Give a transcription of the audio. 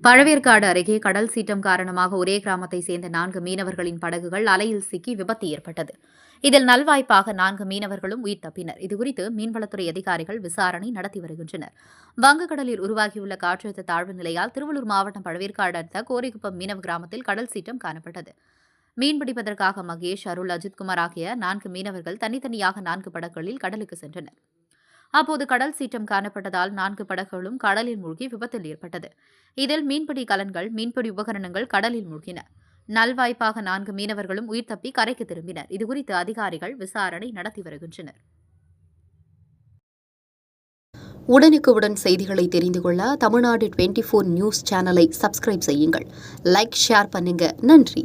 பழவேற்காடு அருகே கடல் சீற்றம் காரணமாக ஒரே கிராமத்தைச் சேர்ந்த 4 மீனவர்களின் படகுகள் அலையில் சிக்கி விபத்து ஏற்பட்டது. இதில் நல்வாய்ப்பாக 4 மீனவர்களும் உயிர் தப்பினர். இதுகுறித்து மீன்வளத்துறை அதிகாரிகள் விசாரணை நடத்தி வருகின்றனர். வங்கக்கடலில் உருவாகியுள்ள காற்றழுத்த தாழ்வு நிலையால் திருவள்ளூர் மாவட்டம் பழவேற்காடு அடுத்த கோரிக்குப்பம் மீனவ கிராமத்தில் கடல் சீற்றம் காணப்பட்டது. மீன்பிடிப்பதற்காக மகேஷ், அருள், அஜித்குமார் ஆகிய 4 மீனவர்கள் தனித்தனியாக 4 படகுகளில் கடலுக்கு சென்றனர். அப்போது கடல் சீற்றம் காணப்பட்டதால் 4 படகுகளும் கடலில் மூழ்கி விபத்தில் ஏற்பட்டது. இதில் மீன்பிடி கலன்கள், மீன்பிடி உபகரணங்கள் கடலில் மூழ்கின. நல்வாய்ப்பாக 4 மீனவர்களும் உயிர் தப்பி கரைக்கு திரும்பினர். இதுகுறித்து அதிகாரிகள் விசாரணை நடத்தி வருகின்றனர். உடனுக்குடன் செய்திகளை தெரிந்து கொள்ள தமிழ்நாடு 24 நியூஸ் சேனலை சப்ஸ்கிரைப் செய்யுங்கள். லைக், ஷேர் பண்ணுங்க. நன்றி.